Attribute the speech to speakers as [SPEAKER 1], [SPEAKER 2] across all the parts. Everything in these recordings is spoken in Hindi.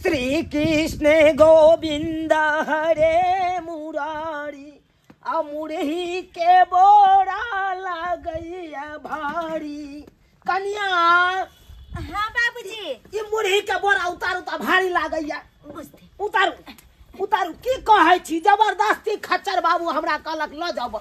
[SPEAKER 1] श्री कृष्ण गोविंद हरे मुरारी आ मुरही के बोरा लागैया भारी। कन्या
[SPEAKER 2] हाँ बाबूजी
[SPEAKER 1] ये मुरही के बोरा उतारू तो भारी लागैया। उतारू उतारू की कहै छी जबरदस्ती खच्चर बाबू हमरा कहलक ल जाओ।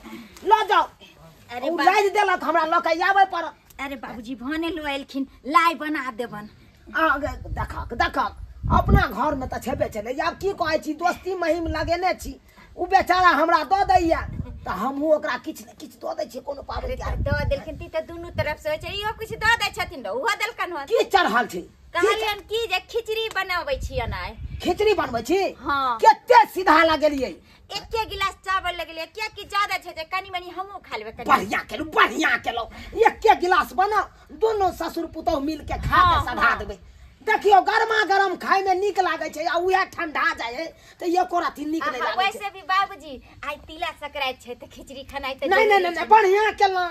[SPEAKER 1] अरे लाज देलक हमरा ल के आबै पर।
[SPEAKER 2] अरे बाबूजी भने लो एलखिन लाई बना देबन।
[SPEAKER 1] देखक अपना घर में तो छेबे चले आब की कहै छी दोस्ती महिम लगेने छी उ बेचारा हमरा द दैया त हमहु ओकरा किछ न किछ द दै छी कोनो पाबनि
[SPEAKER 2] द देलखिन ती त दुनु तरफ से छै इहो कुछ द दै छथिन र उहो देलकन हो
[SPEAKER 1] की चढ़ल छै
[SPEAKER 2] कहलियन की जे खिचड़ी बनाबै छी अनाय
[SPEAKER 1] खिचड़ी बनबै छी।
[SPEAKER 2] हां
[SPEAKER 1] केते सीधा लागलियै
[SPEAKER 2] एके गिलास चावल लगलियै किया कि ज्यादा छै जे कनी मनी हमहु खा लेबै कनी
[SPEAKER 1] बढ़िया केलो एके गिलास बना दोनों ससुर पुतौह मिल के खा के सधा देबै। देखियो गरमा गरम खाए में निक लागे छै आ उहे ठंडा जाए त एको राती निक नै लागे।
[SPEAKER 2] वैसे भी बाबूजी आइ तिला संक्रांति छै त खिचड़ी खनाइ त
[SPEAKER 1] नहीं बढ़िया केलो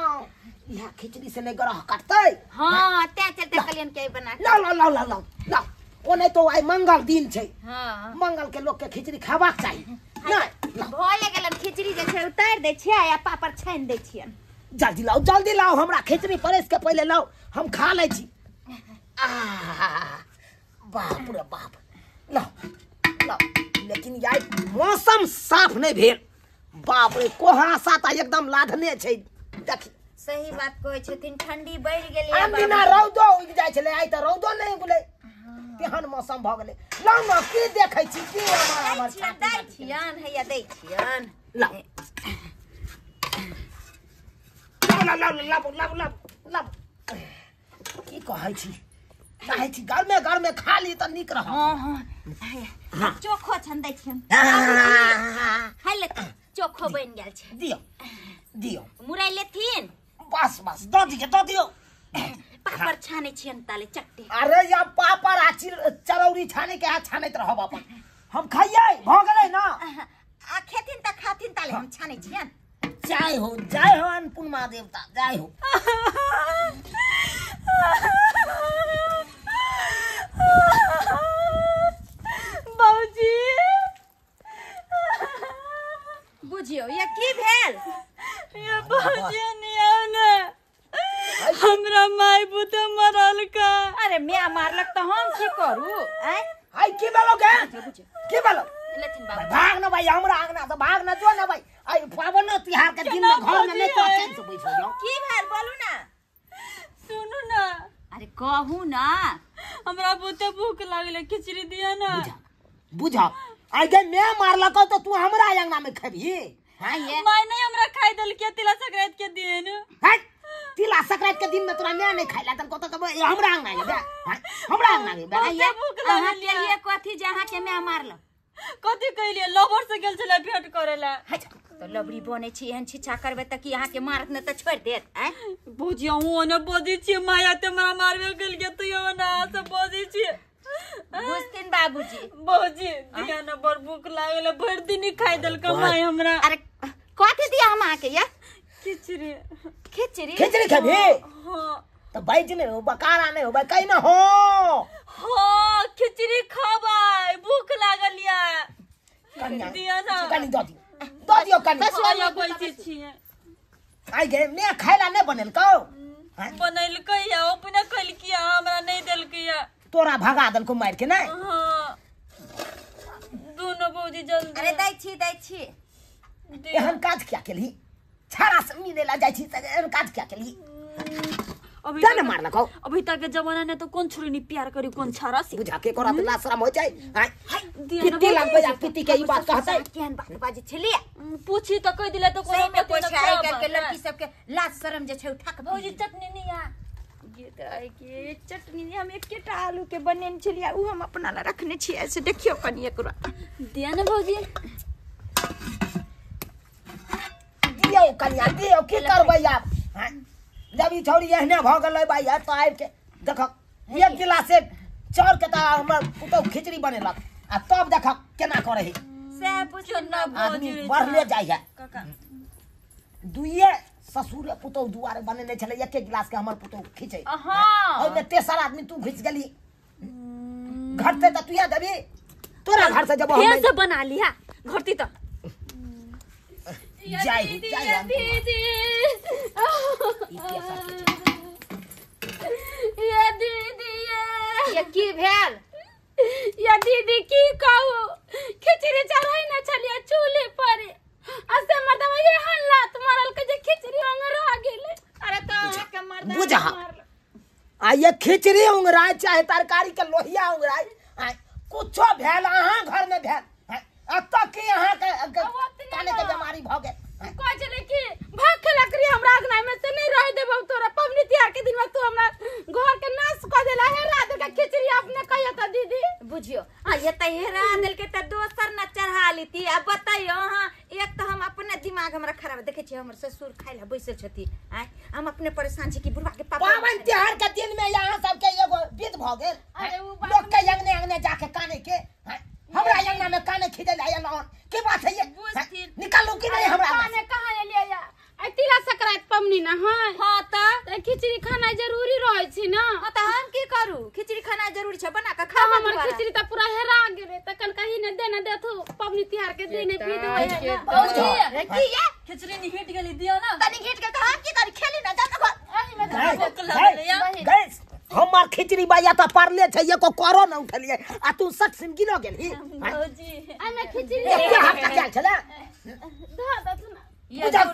[SPEAKER 1] यह खिचड़ी से नहीं ग्रह कटतै।
[SPEAKER 2] हां ते चलते कलियन के बना
[SPEAKER 1] ला ओ नहीं तो आइ मंगल दिन छै।
[SPEAKER 2] हां
[SPEAKER 1] मंगल के लोग के खिचड़ी खाबाक चाहिए नहीं
[SPEAKER 2] भोले गेलन खिचड़ी जे छै उतार दै छियै आ पापड़ छानि दै छियन।
[SPEAKER 1] जल्दी लाओ हमरा खिचड़ी परेस के पहले लाओ हम खा लै छी। बाप रे बाप लो लेकिन यार मौसम साफ नहीं भेल बाप रे कोहासा त एकदम लाधने छै। देखी
[SPEAKER 2] सही बात कहै छथिन ठंडी बढ़ गेलै
[SPEAKER 1] आ बिना रौदो उगि जाय छले आइ त रौदो नहीं उगले तेहन मौसम भ गेलै। लो न की देखै छी की हमर
[SPEAKER 2] दै छियन हैया दै छियन
[SPEAKER 1] ला की कहै छी चाहे छी घर में खा ली त निक रह।
[SPEAKER 2] हां चोखो छन दै छियन हाय ले चोखो बन गेल छै
[SPEAKER 1] दियो
[SPEAKER 2] मुरै लेथिन
[SPEAKER 1] बस द दियो
[SPEAKER 2] पापड़ छाने छियन ताले चट्टी।
[SPEAKER 1] अरे या पापड़ आ चरौरी छाने के हाथ छानैत रहब अपन हम खाइए भ गेलै ना
[SPEAKER 2] आ खेथिन त खाथिन ताले हम छाने छियन।
[SPEAKER 1] जय हो अन्नपूर्णा देवता जय हो।
[SPEAKER 2] बाबूजी बुझियो ये की भेल
[SPEAKER 3] ये बाबूजी नियाने हमरा माय पुत मरल का।
[SPEAKER 2] अरे मैं मारलक त हम की करू
[SPEAKER 1] आई की भेलो के की भेलो
[SPEAKER 2] लेथिन बाबू
[SPEAKER 1] भाग न भाई हमरा आंगना से भाग न जो न भाई आई पावन तिहार के दिन में घर में नहीं तो चैन से बैठो जाओ।
[SPEAKER 2] की भेल बोलू ना
[SPEAKER 3] सुनू ना
[SPEAKER 2] अरे कहू ना
[SPEAKER 3] हमरा पुत भूख लागले खिचड़ी दिया ना
[SPEAKER 1] बुझा आई गे मैं मारलक तो तू हमरा आंगना में खबी।
[SPEAKER 2] हां ये
[SPEAKER 3] माय नहीं हमरा खाइ दल के तिला संक्रांति के दिन
[SPEAKER 1] हट तिला संक्रांति के दिन में तोरा मैं नहीं खाइला तन को तो हमरा आंगना में हमरा आंगना में
[SPEAKER 2] ये अहां के लिए कथि जहां के मैं मारलक
[SPEAKER 3] कथि कहलिए लवर से गेल छले भेंट करेला
[SPEAKER 2] तो लबड़ी बने छी एहन छिछा करबे त कि अहां के मारत न त छोड़ देत
[SPEAKER 3] बुझिया हूं न बजी छी माया ते हमरा मारबे गेल के तू ना से बजी छी
[SPEAKER 2] बुझतिन बाबूजी
[SPEAKER 3] बाबूजी दिया न बड़ भूख लागले भर दिन खाइ दल कमाई हमरा।
[SPEAKER 2] अरे कथि दिया हम आके या
[SPEAKER 3] खिचड़ी
[SPEAKER 1] खबी
[SPEAKER 3] हां
[SPEAKER 1] तो बैठ ने हो बकारा नहीं हो भाई कहीं ना हो
[SPEAKER 3] हां खिचड़ी खाबाई भूख लागल या दिया ना
[SPEAKER 1] कनी दो दियो कनी
[SPEAKER 3] सोया बैठी छी
[SPEAKER 1] आई गे मैं खाइला नहीं बनल को
[SPEAKER 3] बनैल कहिया अपने कल किया हमरा नहीं देल किया
[SPEAKER 1] तोरा भगा दल को मार के नहीं।
[SPEAKER 3] हां दोनों बौजी जल्दी
[SPEAKER 2] अरे दै छी
[SPEAKER 1] एहन काज क्या केली छाड़ा से मिले ला जाय छी एहन काज क्या केली
[SPEAKER 3] अभी
[SPEAKER 1] जाने मारला को
[SPEAKER 3] अभी तक के जमाना ने तो कौन छोरी प्यार करी कौन छाड़ा से
[SPEAKER 1] बुझा के कोरा तो शर्म हो जाए
[SPEAKER 3] दिया
[SPEAKER 1] पिट्टी लाग बजा पिट्टी के ई बात कहतै
[SPEAKER 2] केहन बात बाजी छलिए
[SPEAKER 3] पूछी तो कह दिले तो
[SPEAKER 2] सही में पूछ आई करके लड़की सब के लाज शर्म जे छै उठा के
[SPEAKER 3] भौजी चटनी नहीं आ
[SPEAKER 2] ये त आई के चटनी हम एकेटा आलू के बनेन छलिए उ हम अपना ला रखने छी ऐसे देखियो कनी एकरा
[SPEAKER 3] दिया ना भौजी
[SPEAKER 1] दियो कनिया दियो की करबै आब जब ई छोरी एहने भ गेलै भाई त आब के देख एक गिलास से चाउर के त हमर पुतौ खिचड़ी बनेलक आ तब देख केना करे
[SPEAKER 2] से पूछो ना
[SPEAKER 1] आदमी बढ़ले जाय है
[SPEAKER 3] काका
[SPEAKER 1] दुइये ससुर पुतौ दुआरे बनेने छले एक गिलास के हमर पुतौ खिचै
[SPEAKER 2] हां
[SPEAKER 1] ओइ में तेसर आदमी तू घिच गेली घर से तो तुया देबी तोरा घर से जब हम
[SPEAKER 3] फिर से बना लिया घरती तो
[SPEAKER 1] जाई
[SPEAKER 2] दीदी ये दीदी ये की भेल ये दीदी की कहू खिचड़ी चढ़ाई न चलिए चूल्हे पर असे मतलब ये हल्लात मारल के जे खिचड़ी अंगरा गेले अरे तो के मर्द
[SPEAKER 1] बुझा आ ये खिचड़ी उंगराय चाहे तरकारी के लोहिया उंगराय कुछो भेल अहाँ घर में भेल अब तक की अहाँ के काने के बीमारी भ गेल
[SPEAKER 2] कहै छले कि भाग खेला करी हमरा अगना में से नहीं रह देबौ तोरा पबनी त्योहार के दिन में तू हमरा घर के नाश क देला हे रात के खिचड़ी अपने कहियो त दीदी
[SPEAKER 3] बुझियो आ ये त हेरा दिल के त दोसर न चढ़ा लीती अब बताइयो हां एक तो हम अपने दिमाग हमरा खराब देखे छी हमर ससुर खाइला बैसल छथि आ हम अपने परेशान छी कि बुढ़वा के पापा
[SPEAKER 1] पावन त्योहार के दिन में यहाँ सबके एगो विध भ गेल
[SPEAKER 2] अरे उ
[SPEAKER 1] लोग के अंगने अंगने जाके काने के हमरा अंगना में काने खिदे लाया लौन के बात है ये निकालो कि नहीं हमरा
[SPEAKER 2] काने कहां एलिया या आई तिला संक्रांत पबनी ना हां
[SPEAKER 3] हां त
[SPEAKER 2] खिचड़ी खाना जरूरी रहै छी ना
[SPEAKER 3] हां त हम की करू खिचड़ी खाना जरूरी छ बना के खा
[SPEAKER 2] हमर खिचड़ी त पूरा हेरा गेले त कन कहीं ने देना देथु पबनी त्योहार के दिन विध होय है
[SPEAKER 3] भौजी की ये खिचड़ी नि हिट गेली दियो ना तनी हिट के त हम की करी खेली ना जा घर
[SPEAKER 1] गैस हमार खिचड़ी बाया त परले छै एको करो न उठलिए आ तू सट सिम गिनो गेली
[SPEAKER 3] भौजी
[SPEAKER 2] आमे खिचड़ी
[SPEAKER 1] के हाथ का जाल छला
[SPEAKER 2] धा दथु ना
[SPEAKER 3] ये जाओ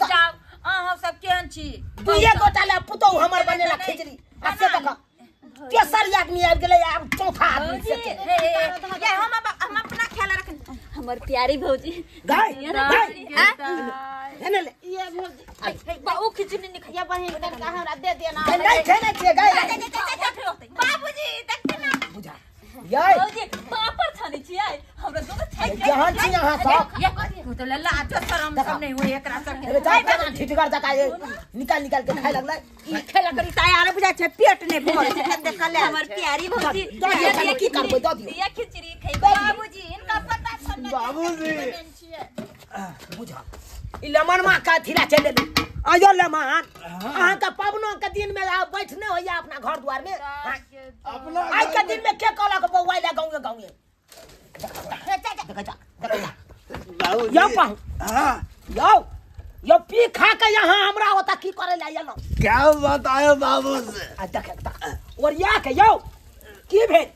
[SPEAKER 3] अहाँ सब केहन छी
[SPEAKER 1] तू ये गोटाले पुतौ हमर बनेला खिचड़ी आ से देख तेसर आदमी आबि गेलै आब चौथा आदमी से
[SPEAKER 3] ये हम अपना ख्याल रखन हमर प्यारी भौजी
[SPEAKER 1] गाय
[SPEAKER 2] एने ले ये भौजी
[SPEAKER 3] बाऊ खिचड़ी नि खाया
[SPEAKER 2] बहिन का हमरा दे दे ना
[SPEAKER 1] नहीं खेने छिए गाय
[SPEAKER 3] बाबूजी देखते ना
[SPEAKER 1] बुझा ये
[SPEAKER 3] भौजी पापड़ छानी छियै हमरा दोनो छै
[SPEAKER 1] जहां छी यहां सब
[SPEAKER 3] ये तो लल्ला आज शरम सब नहीं होय एकरा सब
[SPEAKER 1] अरे जा केना ठिठगर जका ये निकाल निकाल के खाय लगलै
[SPEAKER 3] ई खेला करी त यार बुझा छै पेट ने भर छै देख ले हमर प्यारी भौजी
[SPEAKER 1] ये की करबै दऽ दियौ
[SPEAKER 3] ये खिचड़ी खैबे बाबूजी इनका पता सब नहीं
[SPEAKER 1] बाबूजी बुझा ई लेमन मा का थिला चले आयो लेमन अहाँ का पवनो के दिन में आ बैठने होया अपना घर द्वार में
[SPEAKER 4] अपना
[SPEAKER 1] आज के दिन में के कहला के बौआ ले गांव गांव
[SPEAKER 4] बाबूजी
[SPEAKER 1] यो पाऊ
[SPEAKER 4] हाँ
[SPEAKER 1] यो पी खा के यहाँ हमरा होता की करे ला येलो
[SPEAKER 4] क्या बताए बाबू से
[SPEAKER 1] आ देख और या के यो की भेल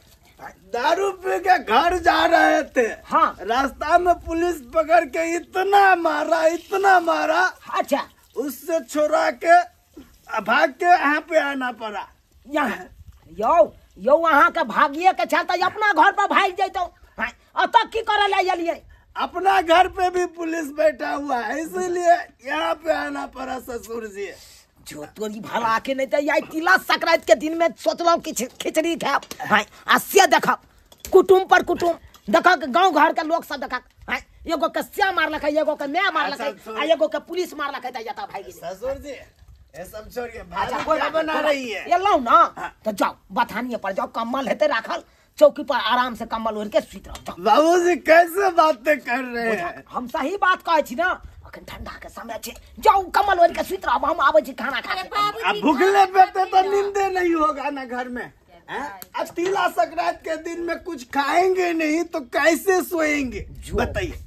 [SPEAKER 4] दारू पी के घर जा रहे थे
[SPEAKER 1] हाँ
[SPEAKER 4] रास्ता में पुलिस पकड़ के इतना मारा
[SPEAKER 1] अच्छा
[SPEAKER 4] उससे छुड़ा के भाग के यहाँ पे आना पड़ा
[SPEAKER 1] यहाँ यो वहाँ के भागिए के चलते अपना घर पर भाग जैतो अत की करे ला येलिए
[SPEAKER 4] अपना घर पे भी पुलिस बैठा हुआ है इसीलिए यहाँ पे आना पड़ा ससुर जी
[SPEAKER 1] जो तोरी भला के नहीं तो यार तिला संक्रांत के दिन में सोचलो कि खिचड़ी खाब आ से देख कुटुम पर कुटुम देख गांव घर के लोग सब देख एगो के सिया मारलक एगो के मैं मारलक आ एगो के पुलिस मारलक त जाता भाई
[SPEAKER 4] ससुर जी ये सब छोड़िए
[SPEAKER 1] अच्छा
[SPEAKER 4] भाजी क्या बना रही है
[SPEAKER 1] ये लो ना तो जाओ बथानिए पर जाओ कम्बल हेते राखल चौकी पर आराम से कम्बल ओढ़ के सुत रहो जाओ
[SPEAKER 4] बाबूजी कैसे बातें कर रहे हैं
[SPEAKER 1] हम सही बात कहै छी ना अखन ठंडा के समय छे जाओ कम्बल ओढ़ के सुत रहो हम आबै छी खाना खा के
[SPEAKER 4] अब भूखले पेटे तो नींदे नहीं होगा ना घर में अब तिला संक्रांत के दिन में कुछ खाएंगे नहीं तो कैसे सोएंगे बताइए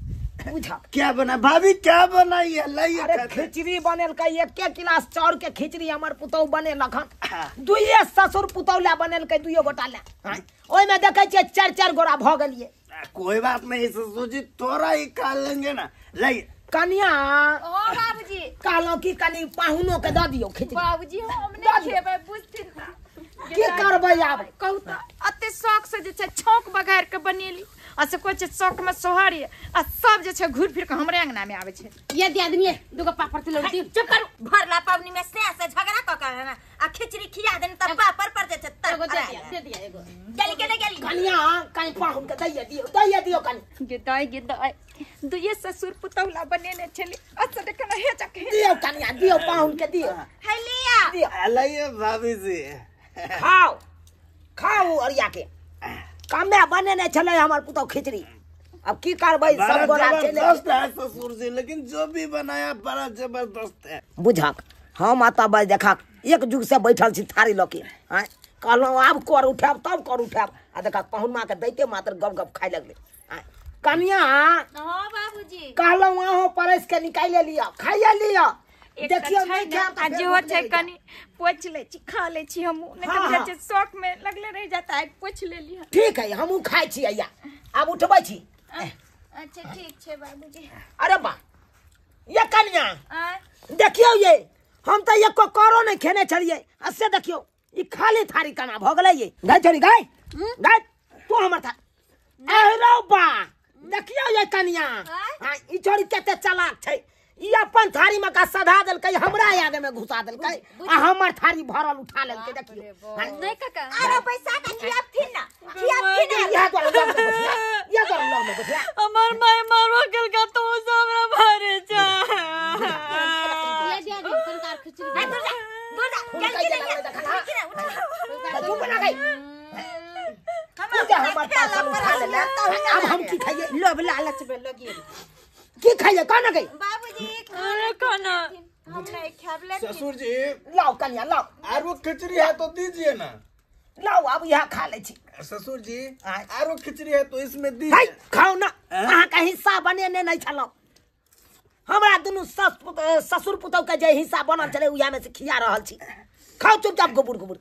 [SPEAKER 1] बुझा
[SPEAKER 4] क्या बना भाभी क्या बनाई है लाइए
[SPEAKER 1] अरे
[SPEAKER 4] खाते।
[SPEAKER 1] खिचड़ी बनेल का एक गिलास चाउर के खिचड़ी हमर पुतौ बनेल हन दुइये ससुर पुतौ ला बनेल के दुइयो गोटा ला ओइ में देखे छियै चार चार गोरा भ गेलिए
[SPEAKER 4] कोई बात नहीं ससुर जी थोड़ा ही खा लेंगे ना लाइए
[SPEAKER 1] कनिया
[SPEAKER 2] ओ बाबूजी
[SPEAKER 1] कहलो कि कनी पाहुनो के द दियो खिचड़ी
[SPEAKER 2] बाबूजी हम नहीं खेबै बुझथिन ना
[SPEAKER 1] की करबै आब
[SPEAKER 2] कहू त अते शौक से जे छै छौक बगार के बनेली आ से कोइ छै शौक में सोहारी आ सब जे छै घूर फिर के हमरे अंगना में आवे छै ये दे आदमी दुगो पापड़ तिलौरी दी
[SPEAKER 3] चुप करू भरला पावनी में से झगड़ा क कर ना आ खिचड़ी खिया देन तब पापड़ पर जे तर
[SPEAKER 2] एगो दे दिया एगो
[SPEAKER 3] गली के गली
[SPEAKER 1] कनिया कनी पाहुन के दैया दियो कनी
[SPEAKER 2] गे दाई दुइये ससुर पुतौला बनेने छली अच्छा देखना हे जाके
[SPEAKER 1] दियो कनिया दियो पाहुन के दियो
[SPEAKER 3] है लिया
[SPEAKER 1] दियो
[SPEAKER 4] लाइए भाभी जी
[SPEAKER 1] खाओ अरिया के कामे बनेने छले हमर पुतौ खिचड़ी अब की करबै सब गोरा चले
[SPEAKER 4] जबरदस्त है ससुर जी लेकिन जो भी बनाया बड़ा जबरदस्त है
[SPEAKER 1] बुझक हम आता बज देखा एक जुग से बैठल छी थारी लके हैं कहलहुँ आब कर उठाब तब कर उठाब आ देखा पहुनमा के दैते मात्र गप गप खाए लगले कनिया
[SPEAKER 3] हाँ बाबूजी
[SPEAKER 1] कहलहुँ अहो परस के निकाले लिया खाइए लिया देखियो नहीं खाएब त
[SPEAKER 3] जो छै कनी पोछ ले छी खा ले छी हम नहीं तो बुझे शौक में लगले रह जाता है पोछ ले लिया
[SPEAKER 1] ठीक है हमहू खाइ छी अइया आब उठबै छी
[SPEAKER 3] अच्छा ठीक छै बाबूजी
[SPEAKER 1] अरे बा ये कनिया देखियो ये हम तो ये करो नहीं खेने छलिए अससे देखियो ई खाली थारी कना भ गेलै ये गाय छोरी गाय गाय तू हमर था अरे बा देखियो ये कनिया हां ई छोरी केते चालाक छै ई अपन थारी में का सधा देलकै हमरा आगे में घुसा देलकै आ हमर थारी भरल उठा लेलकै देखियो
[SPEAKER 3] नहीं काका अरे पैसा का खिया फिर ना
[SPEAKER 1] या तो लोग में बचिया
[SPEAKER 3] हमर माय मारो गेल का तो हमरा भरे जा
[SPEAKER 2] ये दिया दिन सरकार खिचड़ी
[SPEAKER 1] तू बना गई हमर पासल उठा लेला अब हम की खाइए
[SPEAKER 3] लोभ लालच में लगी
[SPEAKER 1] की खाइए कौन गई
[SPEAKER 3] बाबूजी खाना हम नहीं खाबले
[SPEAKER 4] ससुर जी
[SPEAKER 1] लाओ कन्या लाओ
[SPEAKER 4] आरो खिचड़ी है तो दीजिए ना।
[SPEAKER 1] लाओ अब यहाँ खा ले छी
[SPEAKER 4] ससुर जी आरो खिचड़ी है तो इसमें
[SPEAKER 1] हाय
[SPEAKER 4] दीजिए।
[SPEAKER 1] खाओ ना अहाँ का हिस्सा बनेने नहीं छलो हमरा दुनु ससुर पुतौ के जे हिस्सा बनल चले उया में से खिया रहल छी खाओ चुपचाप गुबुर गुबुर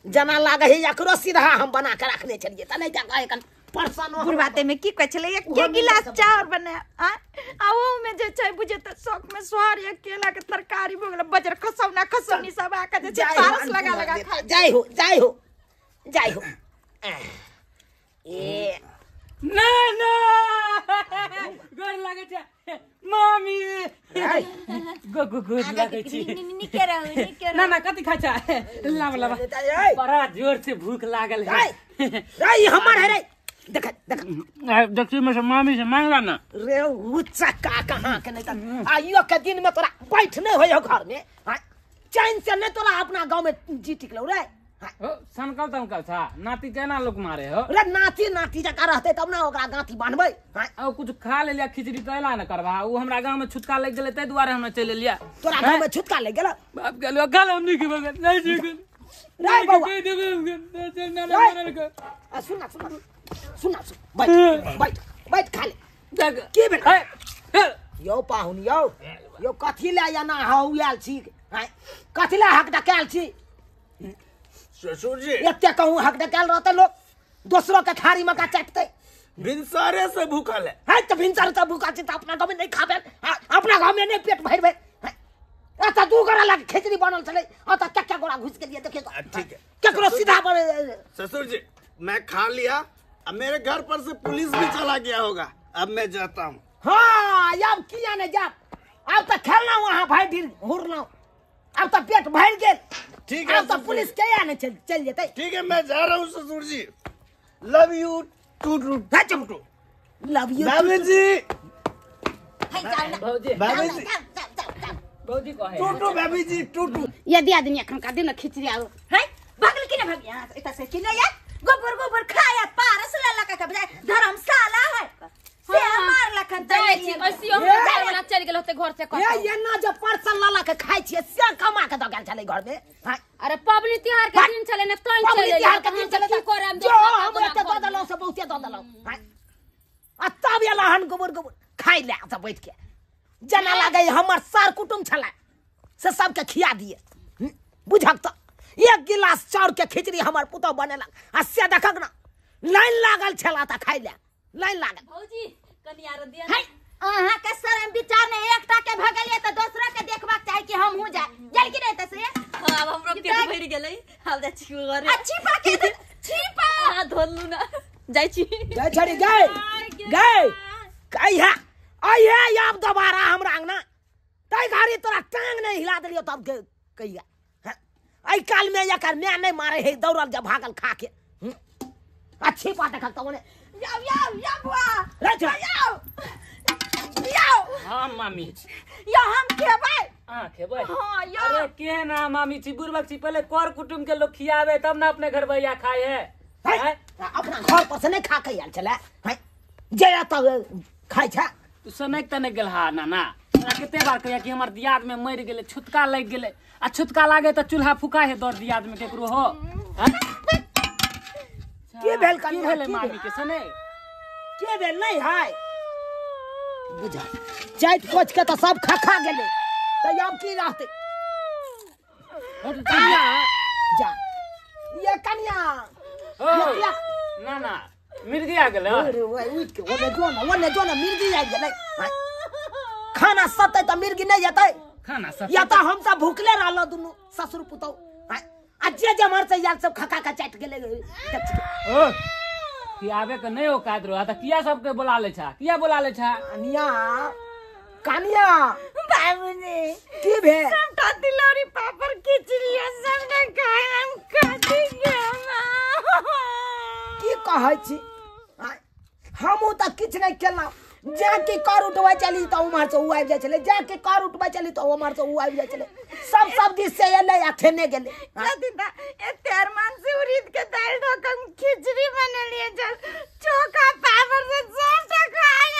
[SPEAKER 1] जना लागे है एकरो सीधा हम बना के रखने चलिए त नहीं जा कन परसन
[SPEAKER 3] गुरबाते में की कहले एक के गिलास चाउर बने आ वो में जे छै बुझे त शौक में सोहर एक केला के तरकारी भ गेल बजर खसौना खसौनी सब आ के जे पारस लगा लगा खा
[SPEAKER 1] जय हो ए
[SPEAKER 5] ना ना गोर लागे छ मम्मी गोर लागे छी
[SPEAKER 3] निके रहो
[SPEAKER 5] ना ना कथि खा छ लाव लाव बड़ा जोर से भूख लागल है
[SPEAKER 1] रे हमर है रे देख
[SPEAKER 5] देखी में से मामी से मांगला ना
[SPEAKER 1] रे उच्चा का कहां के नहीं आइयो के दिन में तोरा बैठ नहीं होय घर में चैन से नहीं तोरा अपना गांव में जी टिकलो रे
[SPEAKER 5] सनकल तनकल था नाती केना लोग मारे हो
[SPEAKER 1] रे नाती जका रहते तब ना ओकरा गांठी बांधबै
[SPEAKER 5] और कुछ खा ले लिया खिचड़ी तैला न करबा वो हमरा गांव में छुटका लग गेले तै दुआरे हम चले लिया
[SPEAKER 1] तोरा गांव में छुटका लग गेल
[SPEAKER 5] बाप गेलो गल हमनी के बगल नहीं जी गेल
[SPEAKER 1] रे बौआ
[SPEAKER 5] कह देबे चल ना
[SPEAKER 1] सुन बैठ खा ले
[SPEAKER 5] देख
[SPEAKER 1] की भेल यो पाहुन यो कथि ले या ना हौयाल छी कथि ले हक डकाल छी
[SPEAKER 4] ससुर जी
[SPEAKER 1] एते कहूं हक डकाल रहते लोग दूसरों के थारी में का चटते
[SPEAKER 4] भिनसारे से भूखल है
[SPEAKER 1] तो भिनसर से भूखा छी अपना गांव में नहीं खाबे अपना गांव में नहीं पेट भरबे आता दू गोरा लग खिचड़ी बनल चले आता क्या गोरा घुस के लिए देखिए
[SPEAKER 4] ठीक है
[SPEAKER 1] केकरो सीधा पर
[SPEAKER 4] ससुर जी मैं खा लिया। अब मेरे घर पर से पुलिस भी चला गया होगा। अब मैं जाता हूँ।
[SPEAKER 1] हाँ अब किया नहीं जा अब तो खेलना वहाँ भाई ढील हुरना अब तो पेट भर गए
[SPEAKER 4] ठीक है
[SPEAKER 1] अब तो पुलिस क्या नहीं चल जेते
[SPEAKER 4] ठीक है मैं जा रहा हूँ ससुर जी। Love you too
[SPEAKER 1] love you
[SPEAKER 4] बाबू जी
[SPEAKER 5] भौजी
[SPEAKER 4] बाबू जी
[SPEAKER 5] भौजी कहे
[SPEAKER 4] टू बाबू जी टू
[SPEAKER 2] यदि आदमी एखन का दिन खिचड़ी आओ
[SPEAKER 3] है भागल कि ना भाग यहां एता से कि ना यार गोबर खाया पारस ला का बजाय धर्मशाला है से मार लखन
[SPEAKER 2] चले छी ओसियो हम वाला चल गेल होते घर से कत
[SPEAKER 1] ये ना जो परसल लाला के खाई छिए से कमा के दगाल चले घर में
[SPEAKER 2] अरे पबनी तिहार के दिन चले न तई चले
[SPEAKER 1] तिहार के दिन चले
[SPEAKER 2] की करम
[SPEAKER 1] जो हम एते दो दलो से बहुते दो दलो आ तब ये लहन गोबर खाई ले सब बैठ के जना लागे हमर सार कुटुम छला से सब के खिया दिए बुझक त एक गिलास चाउर के खिचड़ी हमर पुतो बनेला आ से देखक ना लाइन लागल छला त खाई ले लाइन लागल
[SPEAKER 3] भौजी कनिया रो दिया है अहां के शर्म विचार ने एकटा के भगलिए त दूसरा के देखबाक चाहे कि हम हो जाए जल की रहते से
[SPEAKER 6] अब हमरो पेट भरि गेलै अब जा छी घरे
[SPEAKER 3] अच्छी पाके छिपा
[SPEAKER 6] आ धोलू ना जाय छी
[SPEAKER 1] गए छड़ी गए कहिया आइए अब दोबारा हमरा अंगना तई घड़ी तोरा टांग नहीं हिला देलियो तब कहिया आई काल में एकर मैं नहीं मारे है दौड़ल जब भागल खा के अच्छी बात है तो बोले
[SPEAKER 3] या बुआ
[SPEAKER 1] रे
[SPEAKER 3] याओ
[SPEAKER 5] हां मामी
[SPEAKER 3] या हम खेबै
[SPEAKER 5] हां खेबै
[SPEAKER 3] हां या
[SPEAKER 5] अरे के ना मामी छी बुरबक छी पहले कर कुटुम के लोग खियावे तब ना अपने घर भैया खाए है
[SPEAKER 1] अपना घर पर से नहीं खा के आल चले जे त खाई छा
[SPEAKER 5] तू सनक तने गेल हा ना तोरा कते बार कहिया कि हमर दियाद में मर गेले, छुतका लग गेले, आ छुतका लागे त चूल्हा फुका है दर दियाद में केकरो हो।
[SPEAKER 1] की भेल
[SPEAKER 5] की
[SPEAKER 1] कनिया
[SPEAKER 5] भेले
[SPEAKER 1] की
[SPEAKER 5] मामी
[SPEAKER 1] भेल?
[SPEAKER 5] के सने?
[SPEAKER 1] के भेल नहीं है बुझा चाट कोच के तो सब खा गेले तो अब की रहते
[SPEAKER 5] कनिया
[SPEAKER 1] जा ये कनिया
[SPEAKER 5] ओ
[SPEAKER 1] ये
[SPEAKER 5] ना ना मिर्गी आ गेले।
[SPEAKER 1] अरे उठ के ओने जो ना मिर्गी आ गेले खाना सते तो मिर्गी नहीं जेते
[SPEAKER 5] खाना सब
[SPEAKER 1] या तो हम सब भूखले रहलो दुनु ससुर पुतौ आ जे मर से यार सब खा चाट गेले देख के
[SPEAKER 5] ओ कि आवे के नहीं औकात रहो त किया सबके बुला ले छा, किया बुला ले छा?
[SPEAKER 1] कनिया कनिया
[SPEAKER 3] बाबूजी
[SPEAKER 1] की भेल
[SPEAKER 3] सबटा तिलौरी पापड़ खिचड़ी सबटा खाए हम खाती
[SPEAKER 1] की कहै छी हमहू त किछ नहीं केलौ जाके कार उठवा चली तो उमर से उ आबि जाय छले, जाके कार उठवा चली तो उमर से उ आबि जाय छले, सब दिस से एले आ खेने गेले।
[SPEAKER 3] दादा ए तेरमान से उड़ीद के दाल ढोकम खिचड़ी बनलिए चल चोखा पापड़ से सबटा खाए।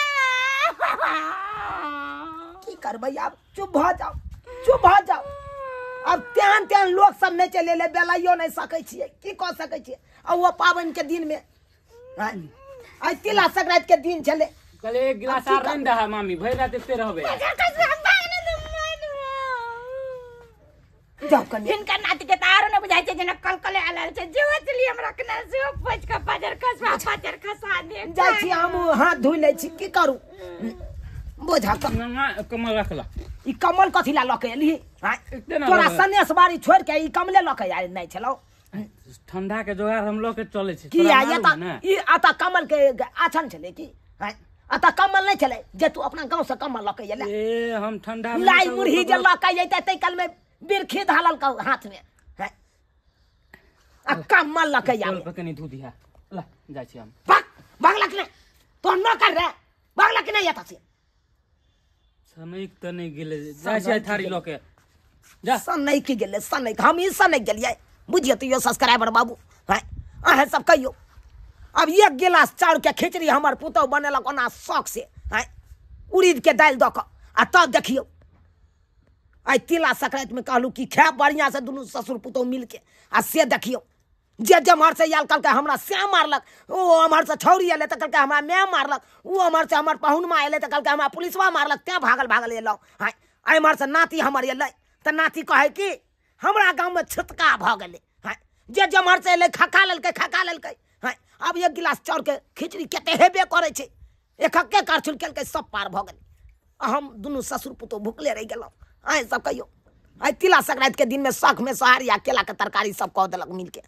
[SPEAKER 1] की करबै अब चुप भ जाओ अब त्यान लोग सब नहीं चले ले बेलाइयो नहीं सकै छियै, की कह सकै छियै। आ वो पावन के दिन में आई तिला संक्रांति के दिन चले
[SPEAKER 5] कल एक गिलास आर नहीं दहा मामी, भर रात एते रहबे।
[SPEAKER 1] जाओ कन्या
[SPEAKER 3] इनका नाती के तारो न बुझाइ छै जेना कलकले आलल छै जेहो चली हमरा कना से पोछ के पाजर खसा दे
[SPEAKER 1] जाय छी हम हाथ धोइ लै छी, की करू बोझा
[SPEAKER 5] कमल रखला
[SPEAKER 1] ई कमल कथी ला लके एली तोरा सनेस बारी छोड़ के ई कमले लके आइ नहीं छलौ।
[SPEAKER 5] ठंडा के जोगार हम लोग के चले छै
[SPEAKER 1] की आ ई आता कमल के आछन छले की आता कमल नहीं चले जे तू अपना गांव से कमल लके एले
[SPEAKER 5] ए हम ठंडा में
[SPEAKER 1] लाई मुरही जे लके जैते तै कल में बिरखी धालल का हाथ में है आ कमल लके
[SPEAKER 5] चल
[SPEAKER 1] आले
[SPEAKER 5] पकनी धू दिया ला जाय छी हम।
[SPEAKER 1] भागला के तो न कर रे भागला के नहीं आता से
[SPEAKER 5] सनैक त नहीं गेले जाय छी थारी लोके जा
[SPEAKER 1] सन नहीं की गेले सन नहीं हम ई सन नहीं गेलिए बुझिए तो यो सब्सक्राइबर बाबू है अहे सब कहियो अब एक गिलास चाउर के खिचड़ी हमर पुतौ बनेलक ओना शौक से है उड़ीद के दाल द क आ तब देखियो आई तिला संक्रांति में कहलू कि खाए बढ़िया से दुनू ससुर पुतौ मिल के आ से देखियो जे जमहर से आयल कहलकै हमरा श्याम मारलक, ओ अमहर से छौरी एले त कहलकै हमरा मैं मारलक, उ अमहर से हमर पहुनमा एले त कहलकै हमरा पुलिसवा मारलक, त्या भागल एलौ है एमहर से नाती हमर एलै त नाती कहे कि हमरा गांव में छुतका भ गेलै है जे जमहर से एले खका लेलकै है अब एक गिलास चाउर के खिचड़ी केते हेबे करे छै एकके कारछुल केलकै सब पार भ गेलै। हम दुनू ससुर पुतौ भुखले रह गेलौ आइ सब कहियो आई तिला संक्रांति के दिन में शौक में सोहारी आ केला के तरकारी सब कह देलक मिल के।